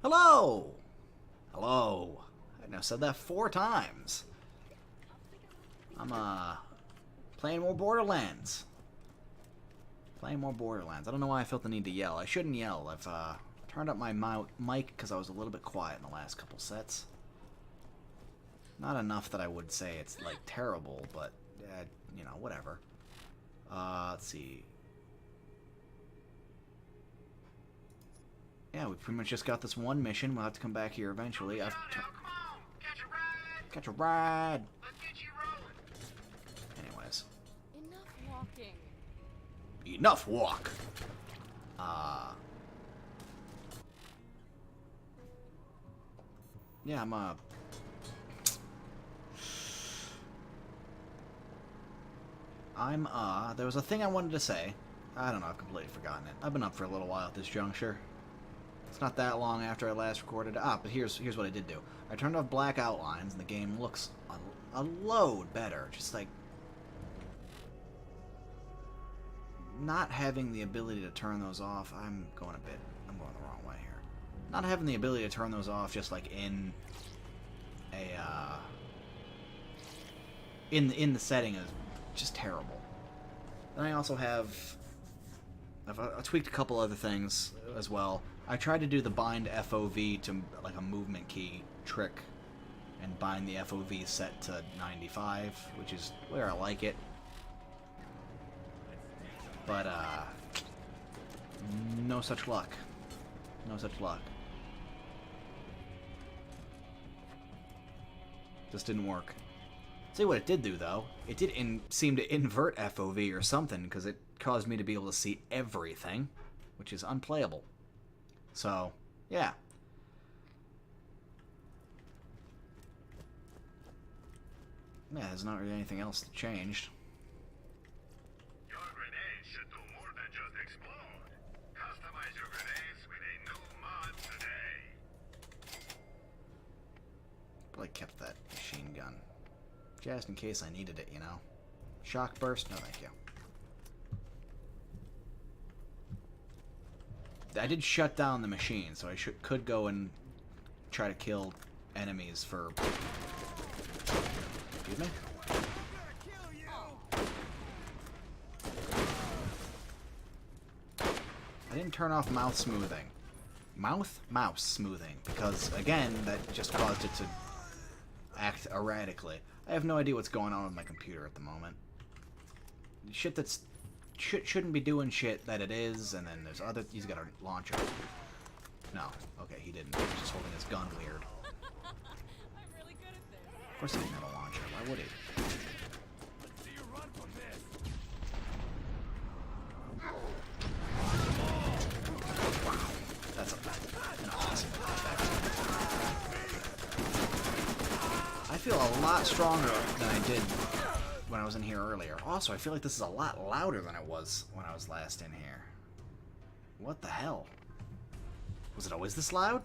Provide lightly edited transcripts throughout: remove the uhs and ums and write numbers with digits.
Hello! Hello. I now said that 4 times. I'm, playing more Borderlands. Playing more Borderlands. I don't know why I felt the need to yell. I shouldn't yell. I've, turned up my mic because I was a little bit quiet in the last couple sets. Not enough that I would say it's, like, terrible, but, you know, whatever. Let's see. Yeah, we pretty much just got this one mission. We'll have to come back here eventually. Catch a ride! Let's get you rolling. Anyways. Enough walking. Enough walk! Yeah, there was a thing I wanted to say. I don't know, I've completely forgotten it. I've been up for a little while at this juncture. It's not that long after I last recorded. But here's what I did do. I turned off black outlines, and the game looks a load better. Just like not having the ability to turn those off. I'm going the wrong way here. Not having the ability to turn those off, just like in the setting, is just terrible. Then I also have I've tweaked a couple other things as well. I tried to do the bind FOV to like a movement key trick and bind the FOV set to 95, which is where I like it. But no such luck. No such luck. Just didn't work. See what it did do, though? It did seem to invert FOV or something, because it caused me to be able to see everything, which is unplayable. So, yeah. Yeah, there's not really anything else that changed. Your grenades should do more than just explode. Customize your grenades with a new mod today. Probably kept that machine gun. Just in case I needed it, you know. Shock burst? No, thank you. I did shut down the machine, so I could go and try to kill enemies for... Excuse me? I didn't turn off mouth smoothing. Mouse smoothing. Because, again, that just caused it to act erratically. I have no idea what's going on with my computer at the moment. Shit that's... shouldn't be doing shit that it is, and then there's other... He's got a launcher. No. Okay, he didn't. He's just holding his gun weird. I'm really good at this. Of course he didn't have a launcher. Why would he? Let's see you run from this. Wow. That's an awesome effect. I feel a lot stronger than I did when I was in here earlier. Also, I feel like this is a lot louder than it was when I was last in here. What the hell? Was it always this loud?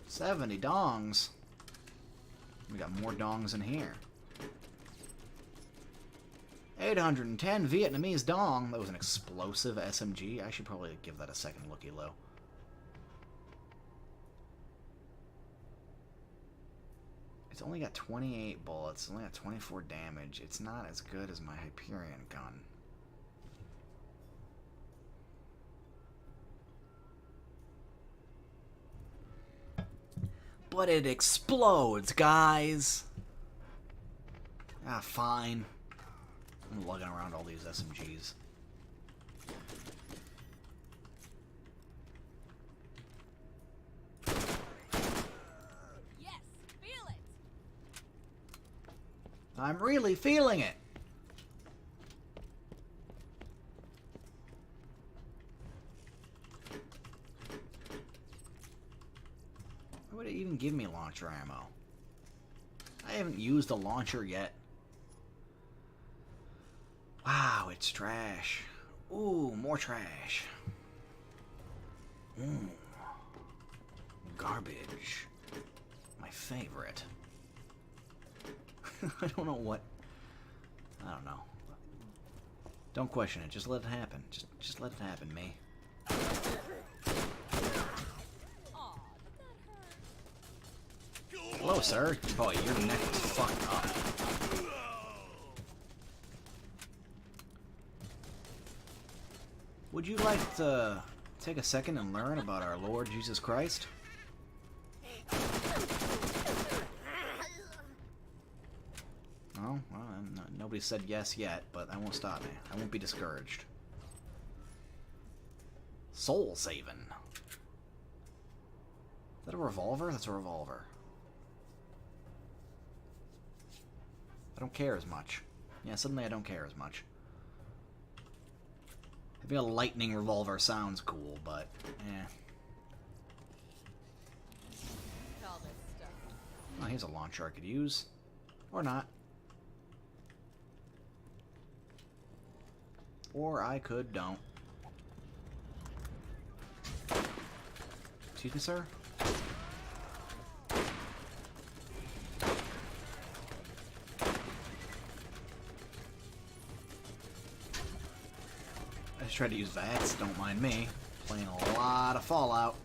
$70 dongs. We got more dongs in here. 810 Vietnamese dong. That was an explosive SMG. I should probably give that a second looky-loo. It's only got 28 bullets. It's only got 24 damage. It's not as good as my Hyperion gun. But it explodes, guys! Ah, fine. I'm lugging around all these SMGs. Yes, feel it. I'm really feeling it! Why would it even give me launcher ammo? I haven't used a launcher yet. Wow, it's trash. Ooh, more trash. Garbage. My favorite. I don't know what... I don't know. Don't question it. Just let it happen. Just let it happen, me. Aw, did that hurt? Hello, sir. Boy, your neck is fucked up. Would you like to take a second and learn about our Lord Jesus Christ? Oh, well, nobody said yes yet, but that won't stop me. I won't be discouraged. Soul saving. Is that a revolver? That's a revolver. I don't care as much. Yeah, suddenly I don't care as much. Having a lightning revolver sounds cool, but, eh. All this stuff. Oh, here's a launcher I could use. Or not. Or I could don't. Excuse me, sir? I just tried to use VATS, don't mind me. Playing a lot of Fallout.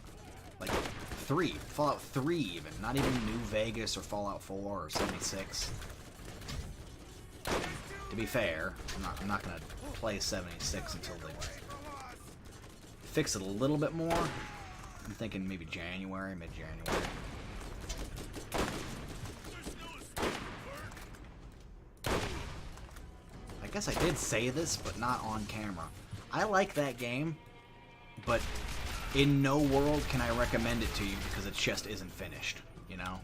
Like 3. Fallout 3 even. Not even New Vegas or Fallout 4 or 76. To be fair, I'm not gonna play 76 until they fix it a little bit more. I'm thinking maybe January, mid-January. I guess I did say this, but not on camera. I like that game, but in no world can I recommend it to you because it just isn't finished, you know?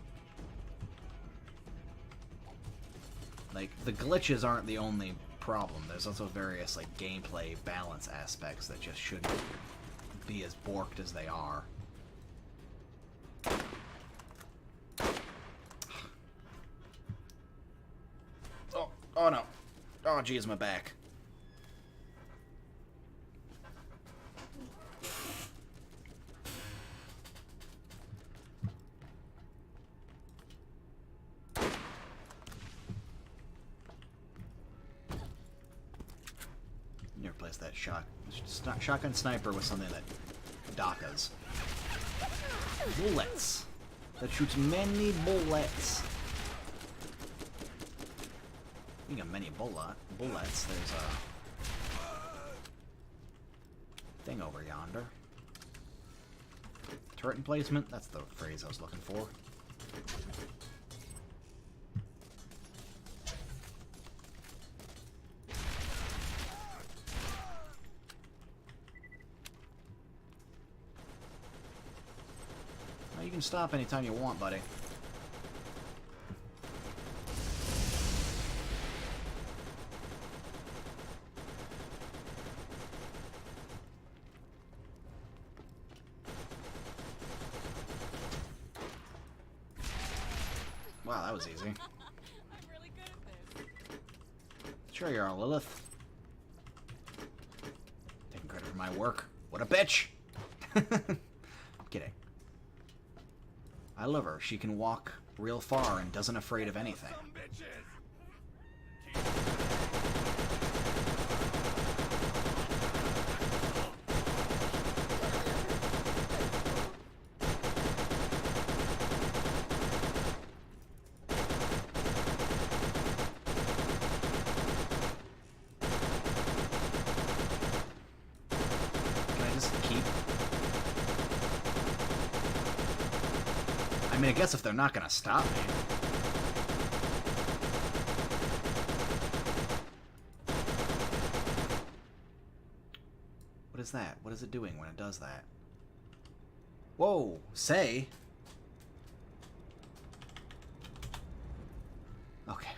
Like, the glitches aren't the only problem. There's also various, like, gameplay balance aspects that just shouldn't be as borked as they are. Oh no. Oh, geez, my back. You replace that shotgun sniper with something that DACAs. Bullets. That shoots many bullets. Speaking of many bullets, there's a thing over yonder. Turret emplacement? That's the phrase I was looking for. Well, you can stop anytime you want, buddy. Wow, that was easy. I'm really good at this. Sure you are, Lilith. Taking credit for my work. What a bitch! I'm kidding. I love her. She can walk real far and doesn't afraid of anything. I mean, I guess if they're not gonna stop me. What is that? What is it doing when it does that? Whoa, say. Okay.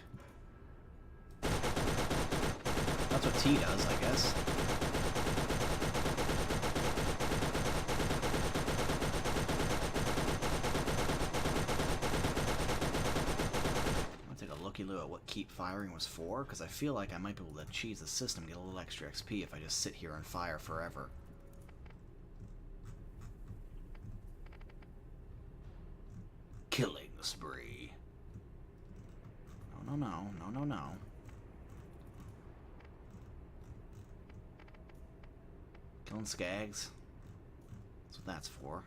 That's what T does, I guess. At what keep firing was for, because I feel like I might be able to cheese the system, get a little extra XP if I just sit here and fire forever. killing spree. No, no, no, no, no, no. Killing skags. That's what that's for.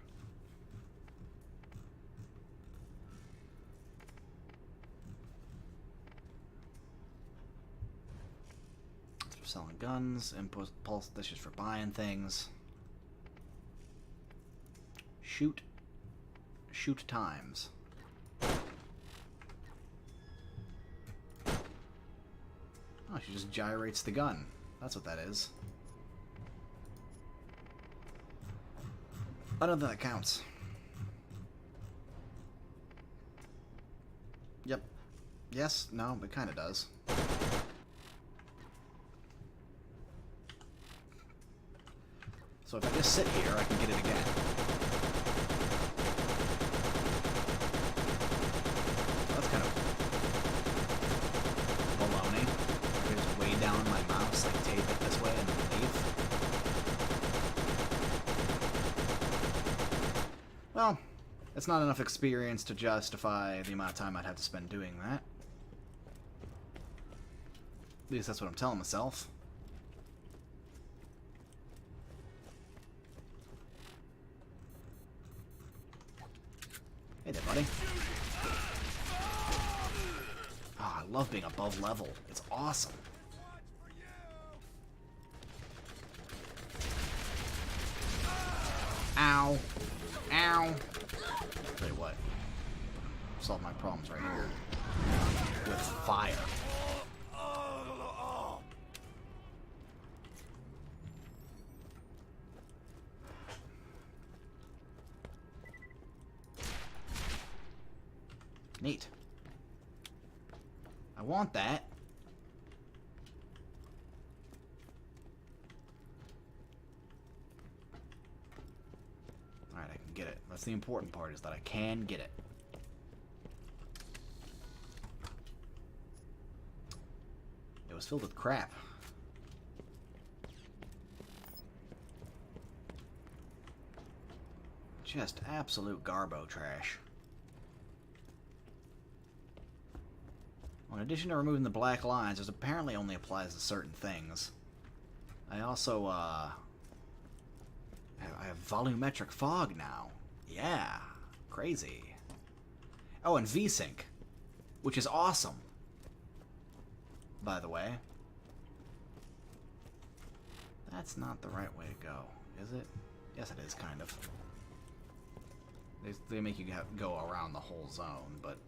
That's for selling guns. Impulse dishes for buying things. Shoot. Shoot times. Oh, she just gyrates the gun. That's what that is. I don't think that counts. Yep. Yes, no, it kind of does. So if I just sit here, I can get it again. That's kind of baloney. I can just weigh down my mouse, like tape it this way and then leave. Well, it's not enough experience to justify the amount of time I'd have to spend doing that. At least that's what I'm telling myself. Hey there, buddy. Oh, I love being above level. It's awesome. Ow. Ow. Tell you what. Solve my problems right here. With fire. Neat. I want that. Alright, I can get it. That's the important part, is that I can get it. It was filled with crap. Just absolute garbo trash. In addition to removing the black lines, this apparently only applies to certain things. I also, I have volumetric fog now. Yeah, crazy. Oh, and VSync, which is awesome, by the way. That's not the right way to go, is it? Yes, it is, kind of. They make you go around the whole zone, but...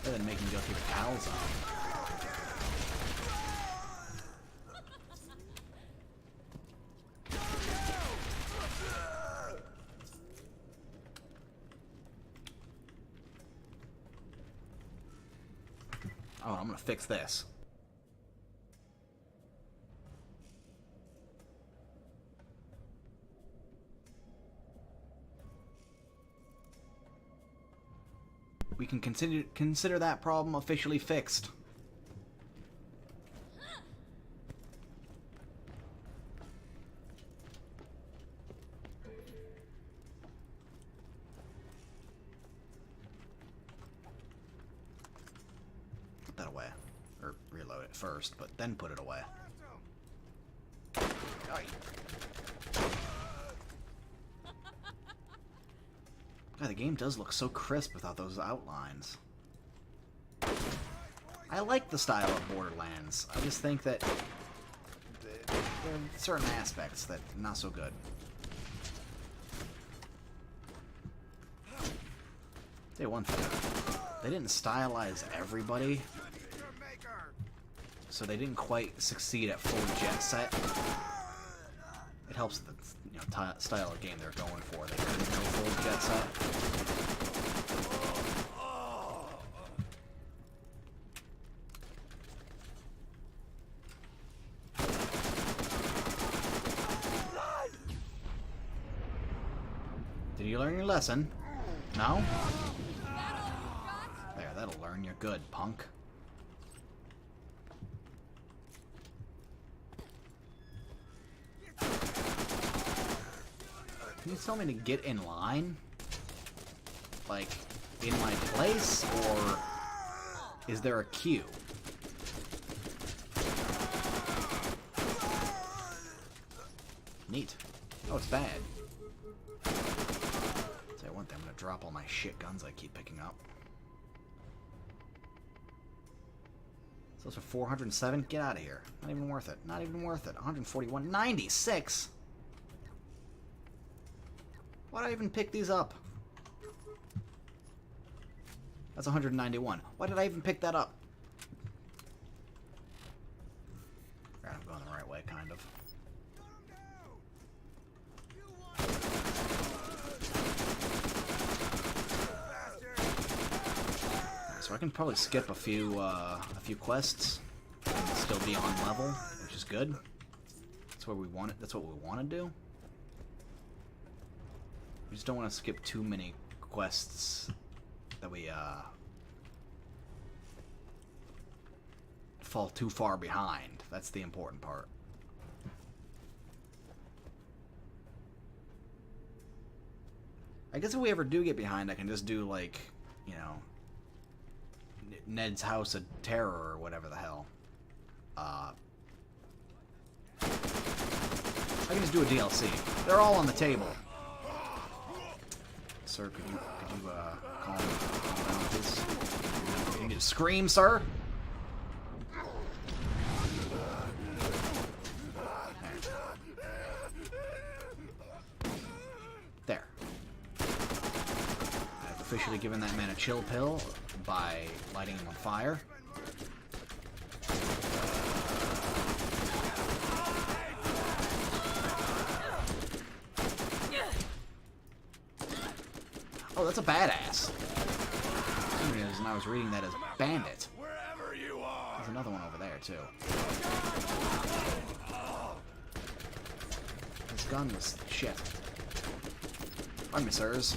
rather than making you go through the Cal zone. Oh, I'm gonna fix this. We can consider that problem officially fixed. Put that away. Or reload it first, but then put it away. God, the game does look so crisp without those outlines. I like the style of Borderlands. I just think that there are certain aspects that are not so good. Tell you one thing, they didn't stylize everybody, so they didn't quite succeed at full jet set. It helps that style of game they're going for. They couldn't go full jet set. Did you learn your lesson? No? There, that'll learn you good, punk. Can you tell me to get in line? like, in my place, or is there a queue? Neat. Oh, it's bad. Tell you one thing, I'm gonna drop all my shit guns I keep picking up. So those are 407? Get out of here. Not even worth it. Not even worth it. 141. 96? Why did I even pick these up? That's 191. Why did I even pick that up? I'm going the right way, kind of. So I can probably skip a few quests and still be on level, which is good. That's where we want it. That's what we want to do. We just don't want to skip too many quests that we fall too far behind. That's the important part. I guess if we ever do get behind, I can just do, like, you know, Ned's House of Terror or whatever the hell. I can just do a DLC. They're all on the table. Sir, could you calm down, please? You need to scream, sir? There. I've officially given that man a chill pill by lighting him on fire. Oh, that's a badass. For some reason I was reading that as bandit. There's another one over there, too. This gun was shit. Pardon me, sirs.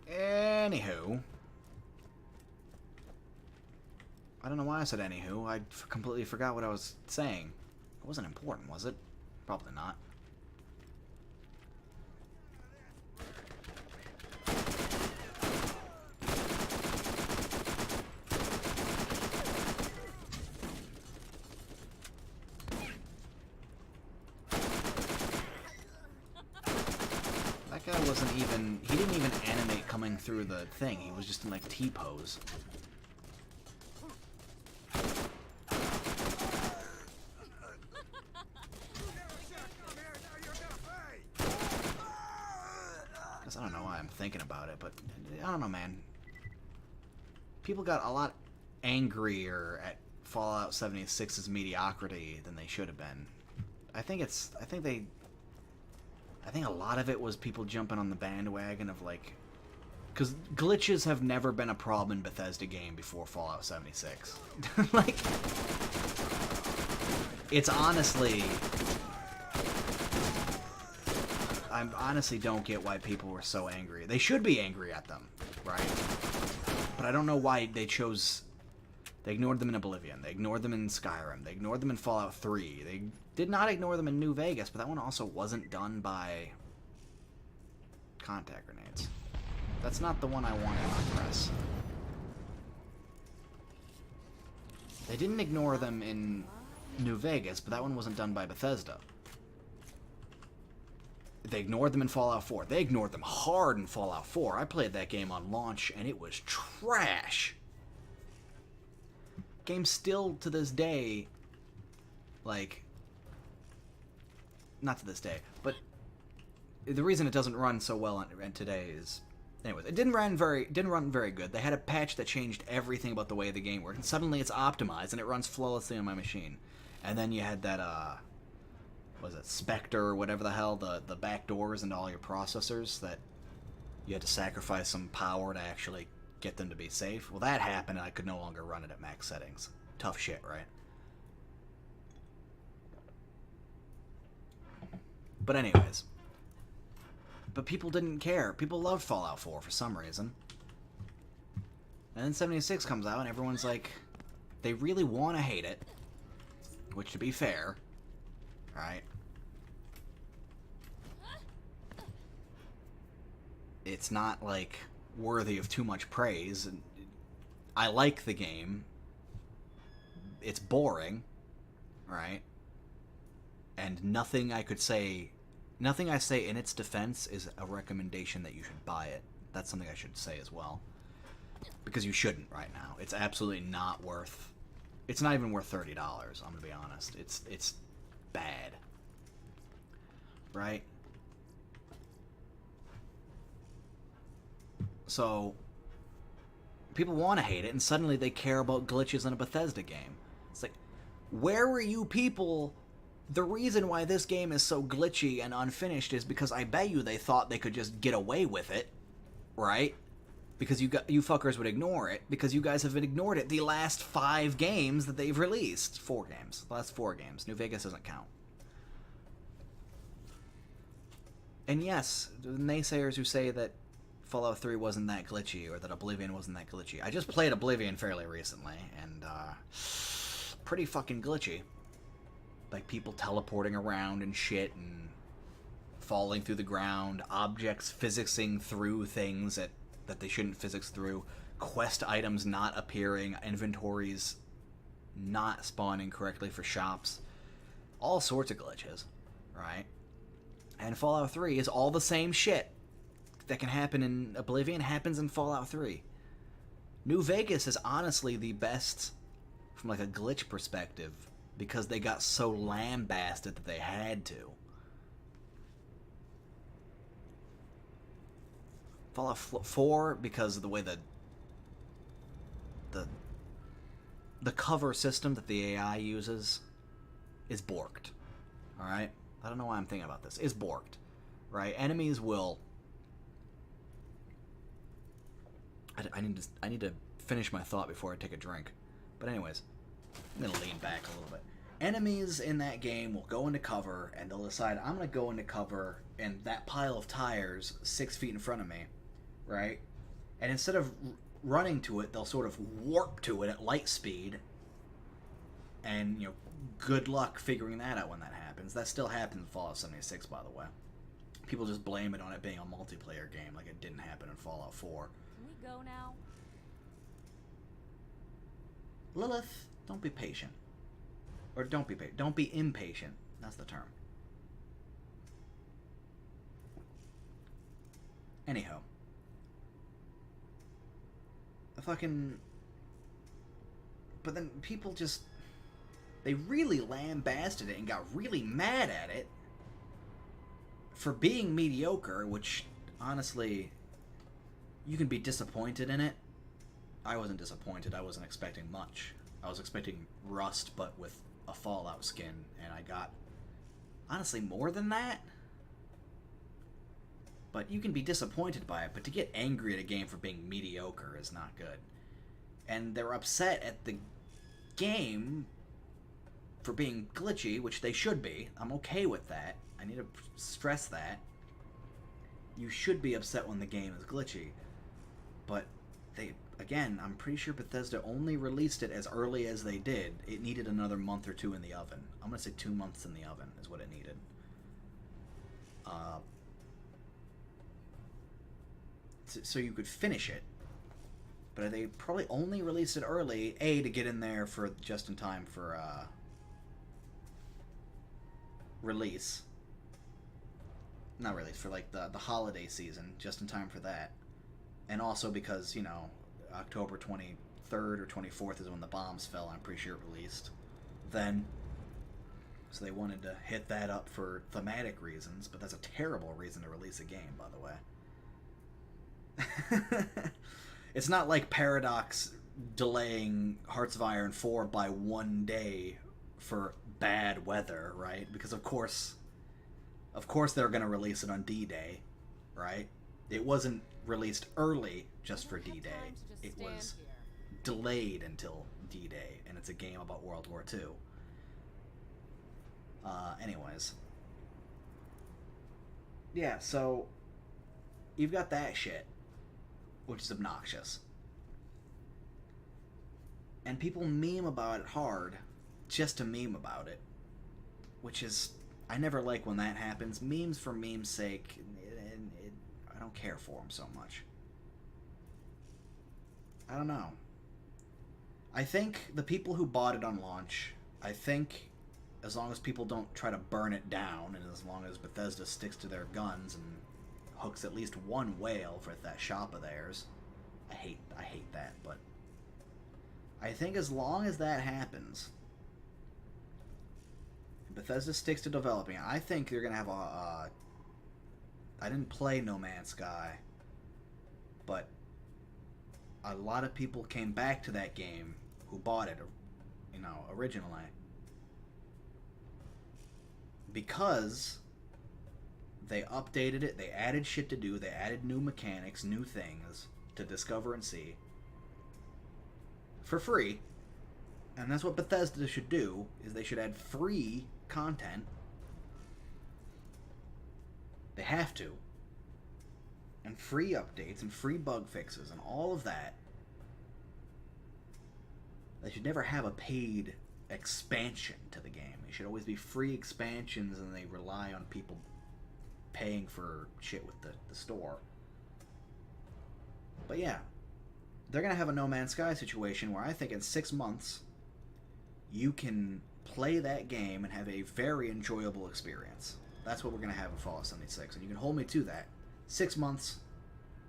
Anywho. I don't know why I said anywho. I completely forgot what I was saying. It wasn't important, was it? Probably not. That guy wasn't even... He didn't even animate coming through the thing. He was just in, like, T-pose. I don't know why I'm thinking about it, but I don't know, man. People got a lot angrier at Fallout 76's mediocrity than they should have been. I think a lot of it was people jumping on the bandwagon of, like, because glitches have never been a problem in Bethesda game before Fallout 76. Like, it's honestly... I honestly don't get why people were so angry. They should be angry at them, right? But I don't know why they chose... They ignored them in Oblivion. They ignored them in Skyrim. They ignored them in Fallout 3. They did not ignore them in New Vegas, but that one also wasn't done by contact grenades. That's not the one I wanted to press. They didn't ignore them in New Vegas, but that one wasn't done by Bethesda. They ignored them in Fallout 4. They ignored them hard in Fallout 4. I played that game on launch, and it was trash. Game still, to this day, like... Not to this day, but the reason it doesn't run so well today is... Anyways, it didn't run very good. They had a patch that changed everything about the way the game worked, and suddenly it's optimized, and it runs flawlessly on my machine. And then you had that, was it Spectre or whatever the hell, the back doors into all your processors that you had to sacrifice some power to actually get them to be safe. Well, that happened and I could no longer run it at max settings. Tough shit, right? But anyways. But people didn't care. People loved Fallout 4 for some reason. And then 76 comes out and everyone's like, they really want to hate it. Which, to be fair, right, it's not, like, worthy of too much praise. I like the game. It's boring, right? And nothing I say in its defense is a recommendation that you should buy it. That's something I should say as well. Because you shouldn't right now. It's absolutely not worth... It's not even worth $30, I'm gonna be honest. It's bad. Right? So, people want to hate it, and suddenly they care about glitches in a Bethesda game. It's like, where were you people... The reason why this game is so glitchy and unfinished is because I bet you they thought they could just get away with it, right? Because you fuckers would ignore it, because you guys have ignored it the last 5 games that they've released. 4 games. The last 4 games. New Vegas doesn't count. And yes, the naysayers who say that Fallout 3 wasn't that glitchy, or that Oblivion wasn't that glitchy. I just played Oblivion fairly recently, and, pretty fucking glitchy. Like, people teleporting around and shit, and falling through the ground, objects physicsing through things that they shouldn't physics through, quest items not appearing, inventories not spawning correctly for shops, all sorts of glitches, right? And Fallout 3 is all the same shit that can happen in Oblivion happens in Fallout 3. New Vegas is honestly the best from, like, a glitch perspective, because they got so lambasted that they had to. Fallout 4, because of the way the cover system that the AI uses is borked. Alright? I don't know why I'm thinking about this. Is borked. Right? Enemies will... I need to finish my thought before I take a drink. But anyways, I'm going to lean back a little bit. Enemies in that game will go into cover, and they'll decide, I'm going to go into cover in that pile of tires 6 feet in front of me, right? And instead of running to it, they'll sort of warp to it at light speed, and, you know, good luck figuring that out when that happens. That still happens in Fallout 76, by the way. People just blame it on it being a multiplayer game, like it didn't happen in Fallout 4. Can we go now? Lilith, don't be patient. Or don't be patient. Don't be impatient. That's the term. Anyhow. But then people just... They really lambasted it and got really mad at it for being mediocre, which, honestly, you can be disappointed in it. I wasn't disappointed. I wasn't expecting much. I was expecting Rust, but with a Fallout skin, and I got, honestly, more than that. But you can be disappointed by it, but to get angry at a game for being mediocre is not good. And they're upset at the game for being glitchy, which they should be. I'm okay with that. I need to stress that. You should be upset when the game is glitchy. But they, again, I'm pretty sure Bethesda only released it as early as they did. It needed another month or 2 in the oven. I'm going to say 2 months in the oven is what it needed. So you could finish it. But they probably only released it early, A, to get in there for just in time for release. Not release, for like the holiday season, just in time for that. And also because, you know, October 23rd or 24th is when the bombs fell. I'm pretty sure it released then. So they wanted to hit that up for thematic reasons, but that's a terrible reason to release a game, by the way. It's not like Paradox delaying Hearts of Iron 4 by 1 day for bad weather, right? Because of course they're going to release it on D-Day, right? It wasn't released early just for D-Day. It was delayed until D-Day, and it's a game about World War II. Anyways. Yeah, so you've got that shit, which is obnoxious. And people meme about it hard, just to meme about it, which is, I never like when that happens. Memes for meme's sake, and I don't care for them so much. I don't know. I think the people who bought it on launch, I think as long as people don't try to burn it down, and as long as Bethesda sticks to their guns and hooks at least one whale for that shop of theirs, I hate that, but I think as long as that happens, Bethesda sticks to developing it, I think you're gonna have a I didn't play No Man's Sky, but a lot of people came back to that game who bought it, you know, originally, because they updated it, they added shit to do, they added new mechanics, new things to discover and see for free. And that's what Bethesda should do, is they should add free content. They have to. And free updates and free bug fixes and all of that. They should never have a paid expansion to the game. They should always be free expansions, and they rely on people paying for shit with the store. But yeah, they're going to have a No Man's Sky situation where I think in 6 months you can play that game and have a very enjoyable experience. That's what we're going to have in Fallout 76, and you can hold me to that. 6 months.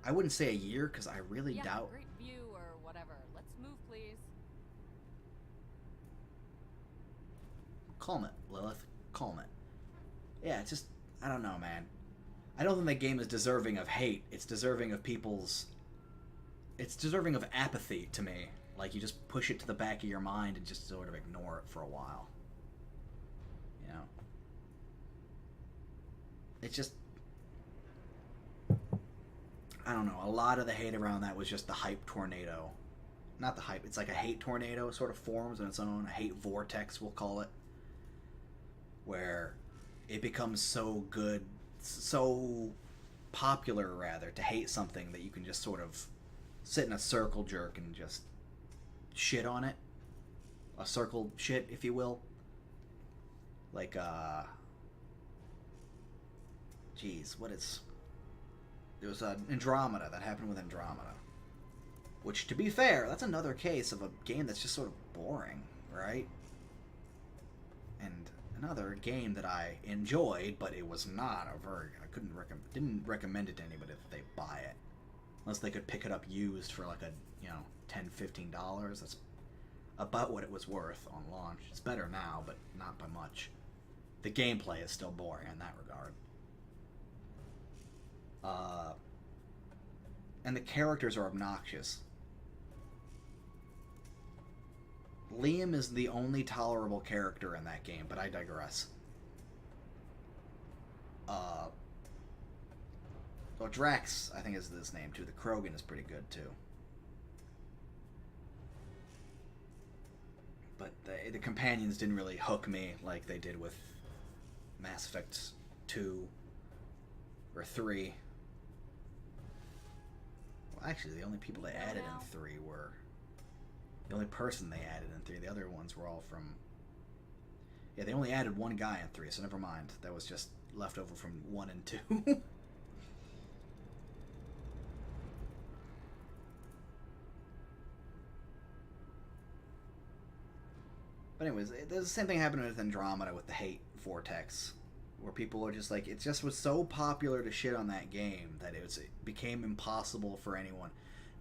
I wouldn't say a year, because I really doubt... Great view or whatever. Let's move, please. Calm it, Lilith. Calm it. Yeah, it's just... I don't know, man. I don't think that game is deserving of hate. It's deserving of people's... It's deserving of apathy, to me. Like, you just push it to the back of your mind and just sort of ignore it for a while. You know? It's just... I don't know. A lot of the hate around that was just the hype tornado. Not the hype. It's like a hate tornado sort of forms on its own. A hate vortex, we'll call it. Where it becomes so good, so popular, rather, to hate something that you can just sort of sit in a circle jerk and just shit on it. A circle shit, if you will. Like, geez, what is... There was an Andromeda that happened with Andromeda. Which, to be fair, that's another case of a game that's just sort of boring, right? And another game that I enjoyed, but it was not a very... didn't recommend it to anybody that they buy it. Unless they could pick it up used for like a, you know, $10, $15. That's about what it was worth on launch. It's better now, but not by much. The gameplay is still boring in that regard. And the characters are obnoxious. Liam is the only tolerable character in that game, but I digress. Well, Drax, I think is his name too. The Krogan is pretty good too. But the companions didn't really hook me like they did with Mass Effect 2 or 3. Well, actually, the only people they added in 3 were... The only person they added in 3, the other ones were all from... Yeah, they only added one guy in 3, so never mind. That was just left over from 1 and 2. But anyways, there's the same thing happening with Andromeda with the hate vortex, where people are just like, it just was so popular to shit on that game that it became impossible for anyone.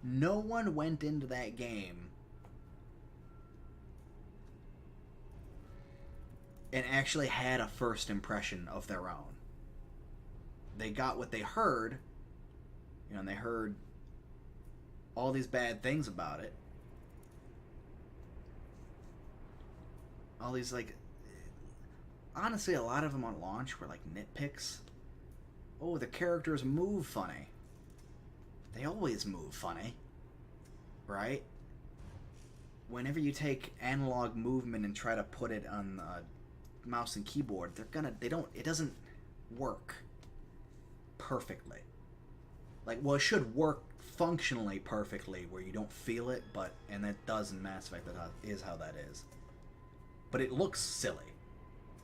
No one went into that game and actually had a first impression of their own. They got what they heard, you know, and they heard all these bad things about it. All these, like, honestly, a lot of them on launch were like nitpicks. Oh, the characters move funny. They always move funny, right? Whenever you take analog movement and try to put it on mouse and keyboard, it doesn't work perfectly. Like, well, it should work functionally perfectly where you don't feel it, and that does in Mass Effect. That is how that is. but it looks silly.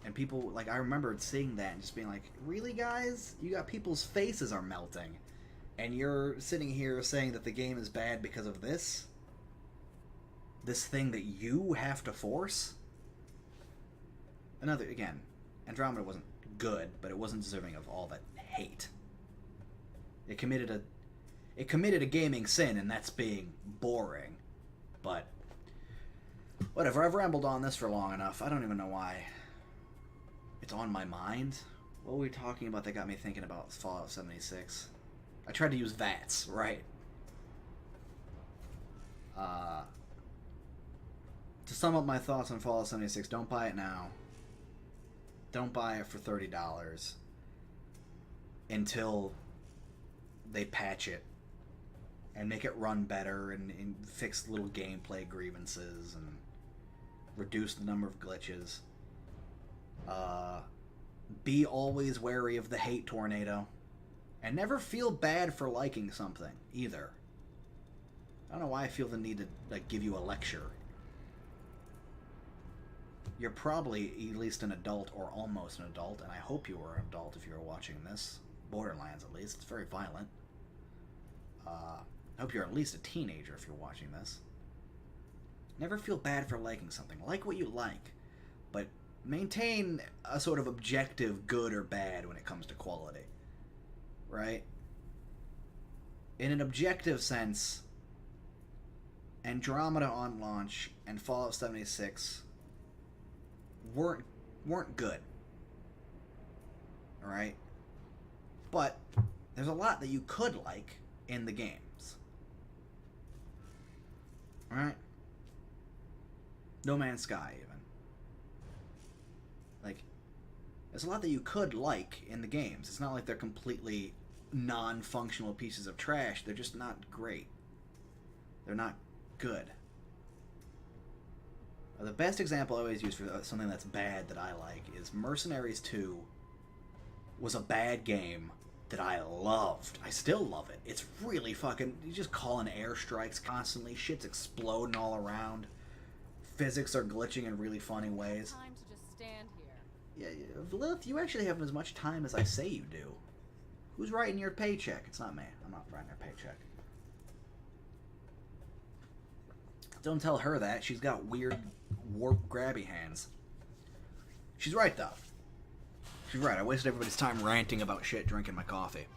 And people, like, I remember seeing that and just being like, really, guys? You got people's faces are melting, and you're sitting here saying that the game is bad because of this? This thing that you have to force? Again, Andromeda wasn't good, but it wasn't deserving of all that hate. It committed a gaming sin, and that's being boring. But whatever, I've rambled on this for long enough. I don't even know why it's on my mind. What were we talking about that got me thinking about Fallout 76? I tried to use VATS, right. To sum up my thoughts on Fallout 76, don't buy it now. Don't buy it for $30 until they patch it and make it run better and fix little gameplay grievances and reduce the number of glitches. Be always wary of the hate tornado, and never feel bad for liking something either. I don't know why I feel the need to like give you a lecture. You're probably at least an adult or almost an adult, and I hope you were an adult if you were watching this. Borderlands, at least. It's very violent. I hope you're at least a teenager if you're watching this. Never feel bad for liking something. Like what you like, but maintain a sort of objective good or bad when it comes to quality. Right? In an objective sense, Andromeda on launch and Fallout 76 weren't good. Alright? But there's a lot that you could like in the games. Alright? No Man's Sky, even. Like, there's a lot that you could like in the games. It's not like they're completely non-functional pieces of trash. They're just not great. They're not good. The best example I always use for something that's bad that I like is Mercenaries 2 was a bad game that I loved. I still love it. It's really fucking... You just call in airstrikes constantly. Shit's exploding all around. Physics are glitching in really funny ways. Time to just stand here. Yeah, Lilith, you actually have as much time as I say you do. Who's writing your paycheck? It's not me. I'm not writing your paycheck. Don't tell her that. She's got weird, warp, grabby hands. She's right, though. She's right. I wasted everybody's time ranting about shit drinking my coffee.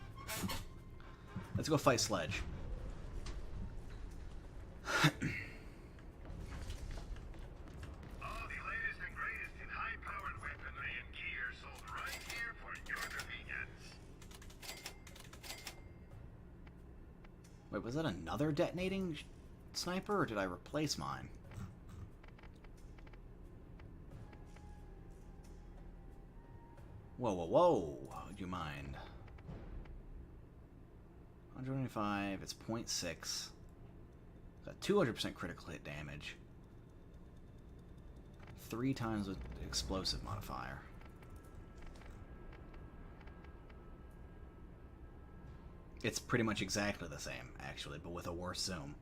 Let's go fight Sledge. All the latest and greatest in high-powered weaponry and gear sold right here for your convenience. Wait, was that another detonating sniper, or did I replace mine? Whoa, whoa, whoa. Would you mind? 125, it's 0.6. Got 200% critical hit damage. 3 times with explosive modifier. It's pretty much exactly the same, actually, but with a worse zoom.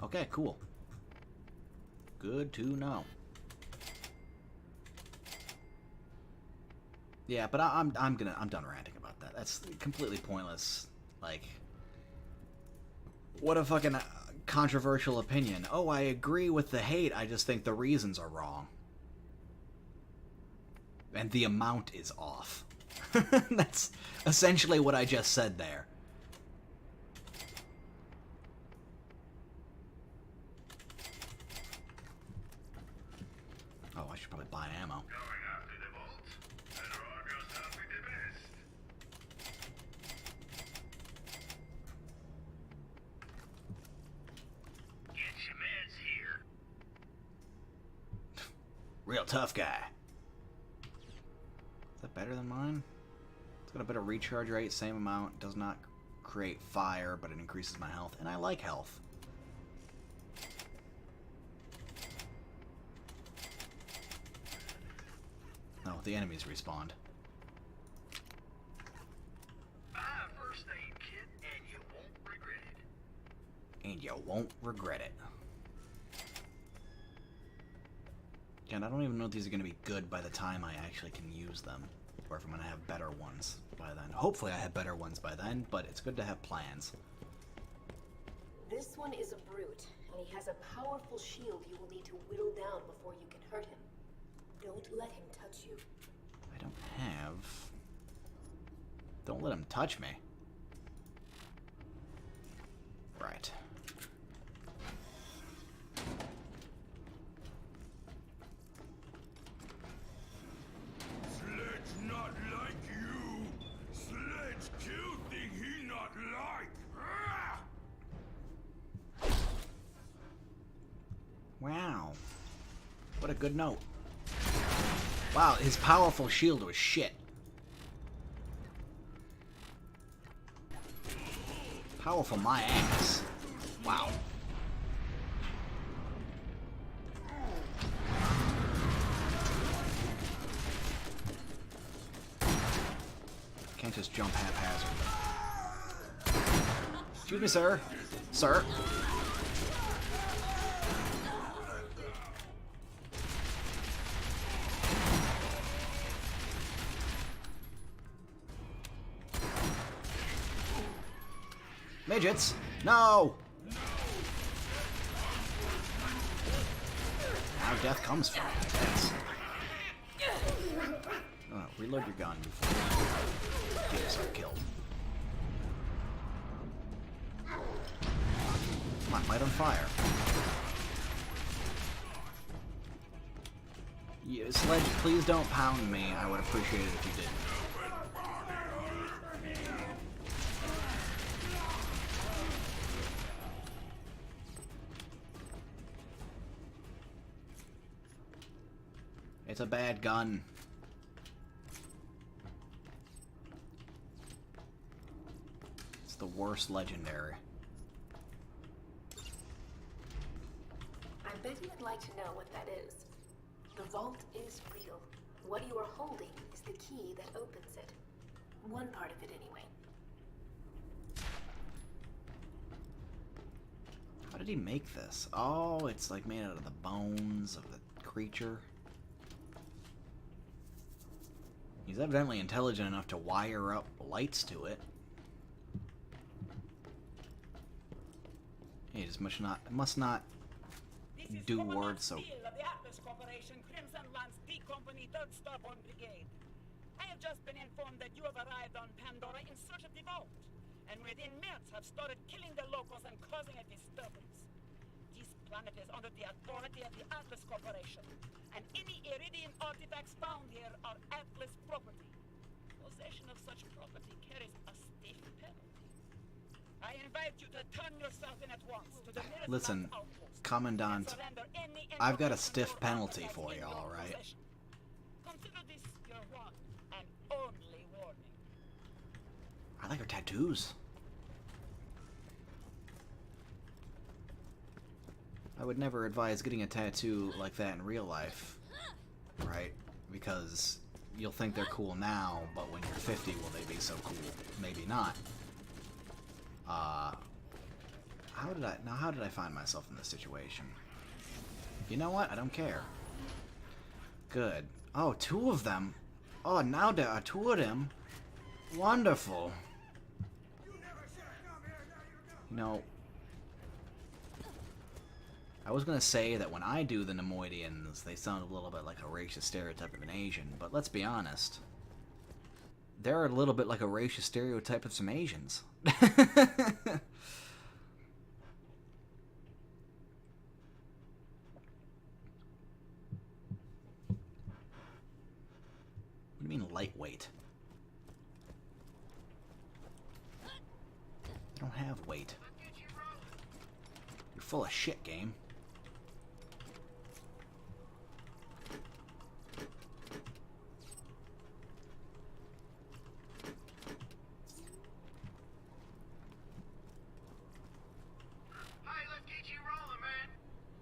Okay, cool. Good to know. Yeah, but I'm done ranting about that. That's completely pointless. Like, what a fucking controversial opinion. Oh, I agree with the hate. I just think the reasons are wrong. And the amount is off. That's essentially what I just said there. Oh, I should probably buy ammo. Going after the vault? Better arm yourself with the best. Get your meds here. Real tough guy. Is that better than mine? It's got a better recharge rate, same amount. Does not create fire, but it increases my health. And I like health. No, the enemies respawned. Buy a first aid kit and you won't regret it. And you won't regret it. And I don't even know if these are going to be good by the time I actually can use them. Or if I'm going to have better ones by then. Hopefully I have better ones by then, but it's good to have plans. This one is a brute, and he has a powerful shield you will need to whittle down before you can hurt him. Don't let him touch you. I don't have... Don't let him touch me. Right. Sledge not like you. Sledge kill thing he not like. Wow. What a good note. Wow, his powerful shield was shit. Powerful my ass. Wow. Can't just jump haphazardly. Excuse me, sir. Sir. Midgets! No! Now death comes from it. Reload your gun before you get yourself killed. Come on, light on fire. Yeah, Sledge, please don't pound me. I would appreciate it if you didn't. It's a bad gun. It's the worst legendary. I bet you'd like to know what that is. The vault is real. What you are holding is the key that opens it. One part of it, anyway. How did he make this? Oh, it's like made out of the bones of the creature. He's evidently intelligent enough to wire up lights to it. He just must not do words so. I have just been informed that you have arrived on Pandora in search of the vault, and within minutes have started killing the locals and causing a disturbance. This planet is under the authority of the Atlas Corporation, and any Iridian artifacts found here are Atlas property. Possession of such property carries a stiff penalty. I invite you to turn yourself in at once to the nearest Listen, outpost, Commandant, I've got a stiff penalty for you, alright? Consider this your one and only warning. I like her tattoos. I would never advise getting a tattoo like that in real life, right? Because you'll think they're cool now, but when you're 50, will they be so cool? Maybe not. How did I find myself in this situation? You know what? I don't care. Good. Oh, two of them. Oh, now there are two of them. Wonderful. You know, I was going to say that when I do the Nemoidians, they sound a little bit like a racist stereotype of an Asian, but let's be honest. They're a little bit like a racist stereotype of some Asians. What do you mean lightweight? I don't have weight. You're full of shit, game. Hey, let's get you rolling, man.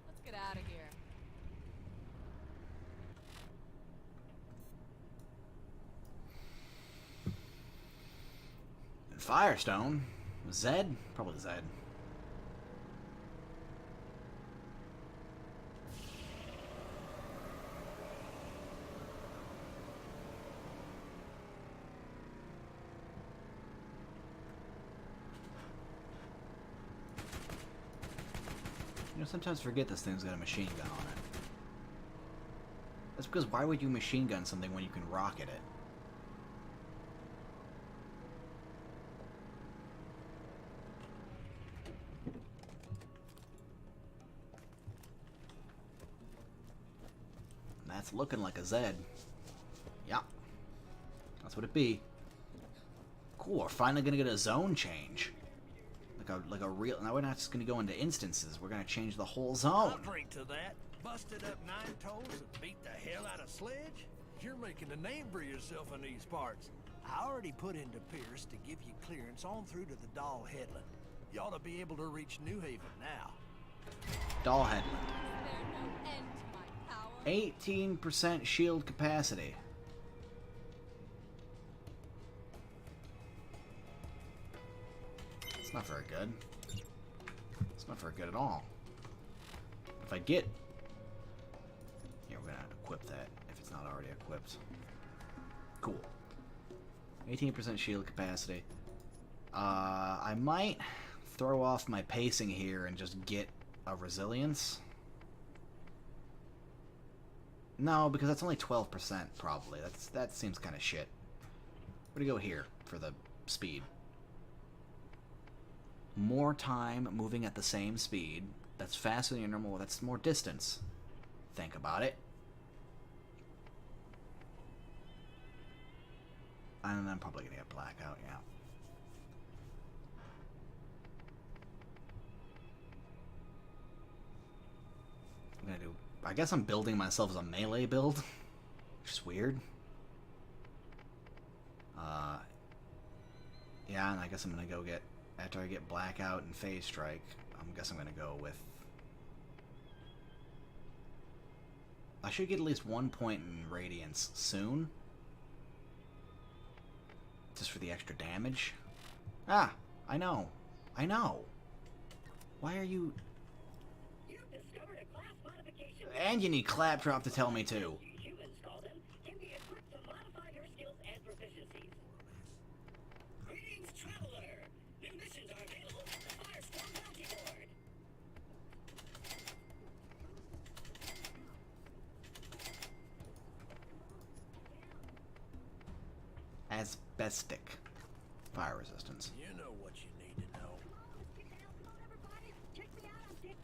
Let's get out of here. And Firestone? Zed? Probably Zed. know, sometimes forget this thing's got a machine gun on it. That's because why would you machine gun something when you can rocket it? That's looking like a Z. Yeah. That's what it be. Cool, we're finally gonna get a zone change. Like a real... Now we're not just gonna go into instances, we're gonna change the whole zone. I'll drink to that. Busted up 9 toes and beat the hell out of Sledge? You're making a name for yourself in these parts. I already put into Pierce to give you clearance on through to the Doll Headland. You ought to be able to reach New Haven now. Doll Headland. Is there no end to my power? 18% shield capacity. It's not very good. It's not very good at all. If I get... Yeah, we're gonna equip that if it's not already equipped. Cool. 18% shield capacity. I might throw off my pacing here and just get a resilience. No, because that's only 12% probably. That seems kind of shit. We're gonna go here for the speed. More time moving at the same speed. That's faster than your normal. That's more distance. Think about it. And I'm probably gonna get blackout, yeah. I'm gonna do... I guess I'm building myself as a melee build. Which is weird. Yeah, and I guess I'm gonna go get... After I get blackout and phase strike, I guess I'm gonna go with... I should get at least 1 point in radiance soon. Just for the extra damage. Ah! I know. I know. Why are you... You've discovered a class modification. And you need Claptrap to tell me to. Humans call them, can be equipped to modify your skills and proficiencies. Greetings, traveler. New missions are available at the Firestorm Bounty Board. Asbestic. Fire resistance. You know what you need to know.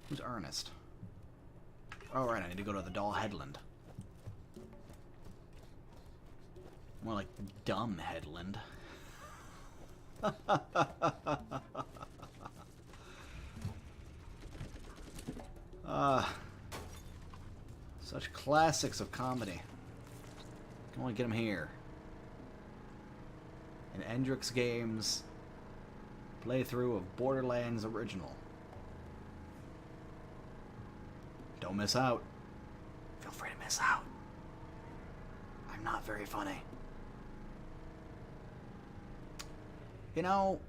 Who's Ernest? Oh, right, I need to go to the Doll Headland. More like Dumb Headland. Such classics of comedy. Can only get them here. An Endrix Games playthrough of Borderlands original. Don't miss out. Feel free to miss out. I'm not very funny. You know,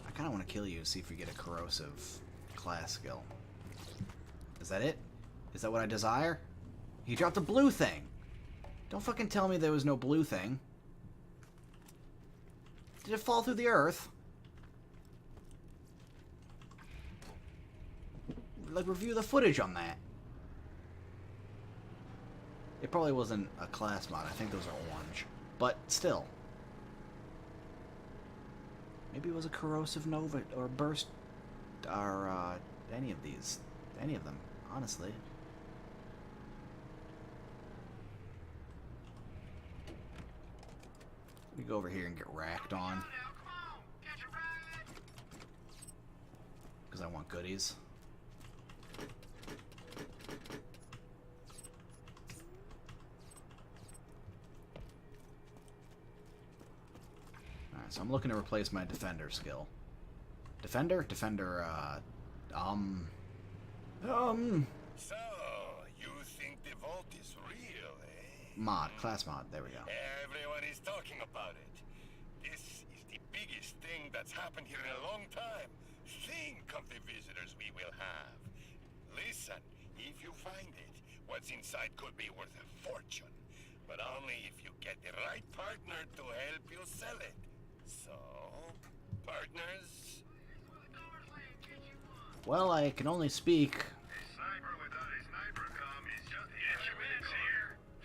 I kind of want to kill you and see if we get a corrosive class skill. Is that it? Is that what I desire? You dropped a blue thing. Don't fucking tell me there was no blue thing. Did it fall through the earth? Like, review the footage on that. It probably wasn't a class mod. I think those are orange. But still. Maybe it was a corrosive nova or burst or any of these. Any of them, honestly. Let me go over here and get racked on. Because I want goodies. Alright, so I'm looking to replace my defender skill. Defender? Defender, So, you think the vault is real, eh? mod, class mod, there we go. Everyone is talking about it. This is the biggest thing that's happened here in a long time. Think of the visitors we will have. Listen, if you find it, what's inside could be worth a fortune. But only if you get the right partner to help you sell it. So, partners? Well, I can only speak...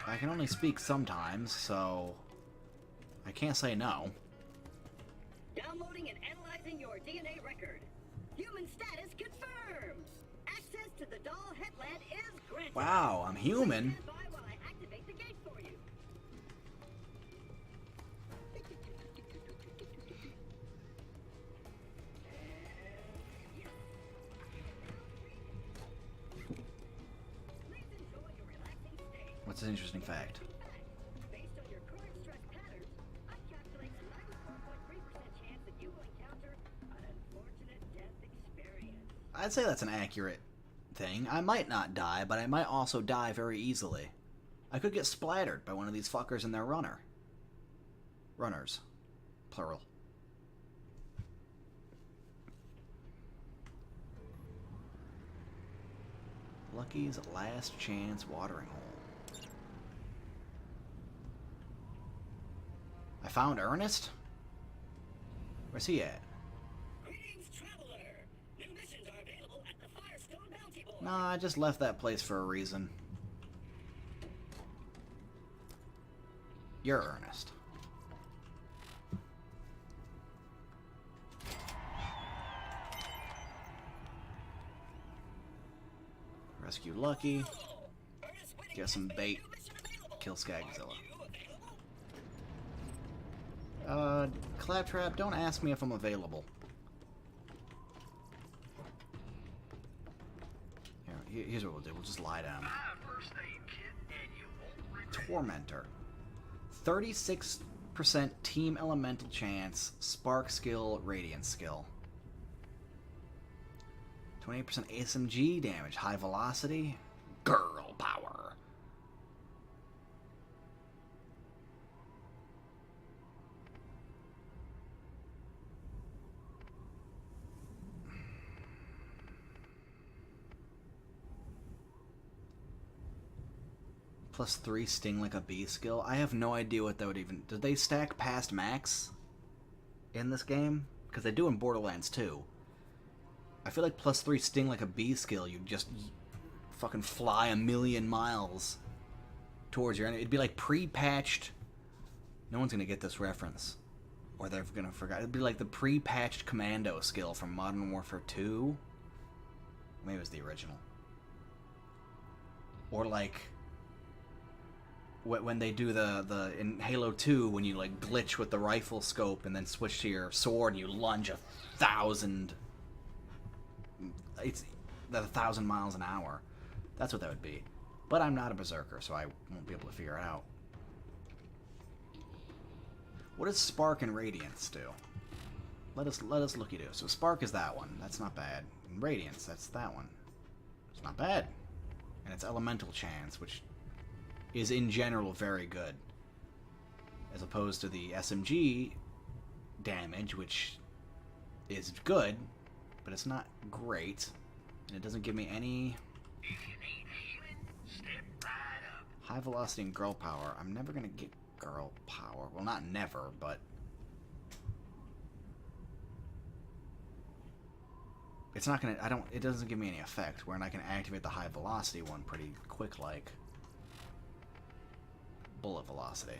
I can only speak sometimes, so... I can't say no. Downloading and analyzing your DNA record. Human status confirmed. Access to the doll headland is granted. Wow, I'm human. Stand by while I activate the gate for you. Please enjoy your relaxing stay. What's an interesting fact? Based on your current stress patterns, I calculate a 94.3% chance that you will encounter an unfortunate death experience. I'd say that's an accurate thing. I might not die, but I might also die very easily. I could get splattered by one of these fuckers in their runners. Plural. Lucky's last chance watering hole. I found Ernest? Where's he at? Greetings, traveler. New missions are available at the Firestone Bounty Board. Nah, I just left that place for a reason. You're Ernest. Rescue Lucky. Get some bait. Kill Skagzilla. Claptrap, don't ask me if I'm available. Here's what we'll do. We'll just lie down. Tormentor. 36% team elemental chance, spark skill, radiant skill. 28% SMG damage, high velocity, girl power. +3 sting like a bee skill. I have no idea what that would even... Did they stack past max in this game? Because they do in Borderlands 2. I feel like +3 sting like a bee skill, you'd just fucking fly a million miles towards your enemy. It'd be like pre-patched... No one's gonna get this reference. Or they're gonna forget. It'd be like the pre-patched commando skill from Modern Warfare 2. Maybe it was the original. Or like... when they do the in Halo 2, when you like glitch with the rifle scope and then switch to your sword and you lunge 1,000... It's 1,000 miles an hour. That's what that would be. But I'm not a berserker, so I won't be able to figure it out. What does Spark and Radiance do? Let us looky do. So Spark is that one. That's not bad. And Radiance, that's that one. It's not bad. And it's Elemental Chance, which is in general very good. As opposed to the SMG damage, which is good, but it's not great, and it doesn't give me any... If you need healing, step right up. High velocity and girl power. I'm never gonna get girl power. Well, not never, but... It's not gonna... It doesn't give me any effect, wherein I can activate the high velocity one pretty quick, like... Bullet velocity.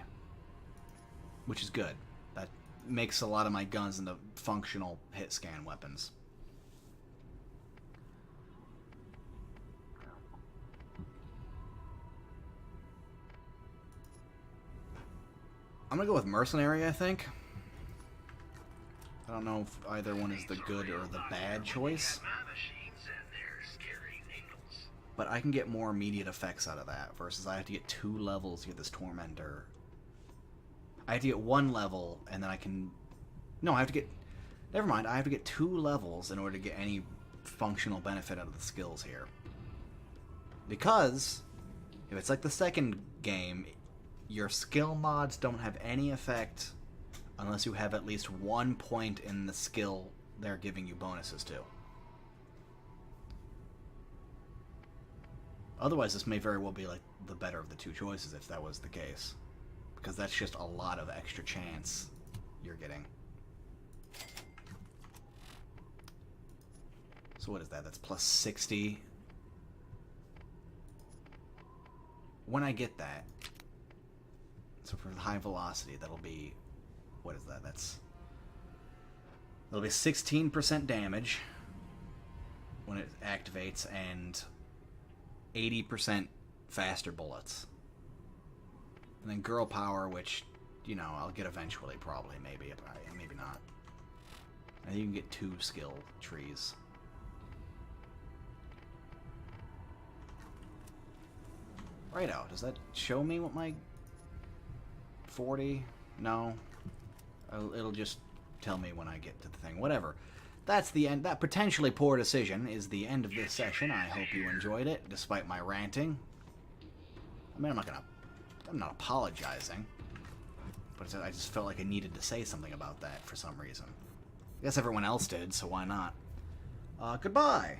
Which is good. That makes a lot of my guns into functional hit scan weapons. I'm gonna go with Mercenary, I think. I don't know if either one is the good or the bad choice. But I can get more immediate effects out of that, versus I have to get 2 levels to get this Tormentor. I have to get 1 level, and then I can... No, I have to get... Never mind, I have to get 2 levels in order to get any functional benefit out of the skills here. Because, if it's like the second game, your skill mods don't have any effect unless you have at least 1 point in the skill they're giving you bonuses to. Otherwise, this may very well be like the better of the 2 choices if that was the case. Because that's just a lot of extra chance you're getting. So what is that? That's plus 60. When I get that, so for high velocity, that'll be, what is that? That'll be 16% damage when it activates and 80% faster bullets. And then girl power, which, you know, I'll get eventually, probably, maybe not. And you can get 2 skill trees. Righto, does that show me what my 40? No. It'll just tell me when I get to the thing. Whatever. That's the end. That potentially poor decision is the end of this session. I hope you enjoyed it, despite my ranting. I mean, I'm not apologizing. But I just felt like I needed to say something about that for some reason. I guess everyone else did, so why not? Goodbye!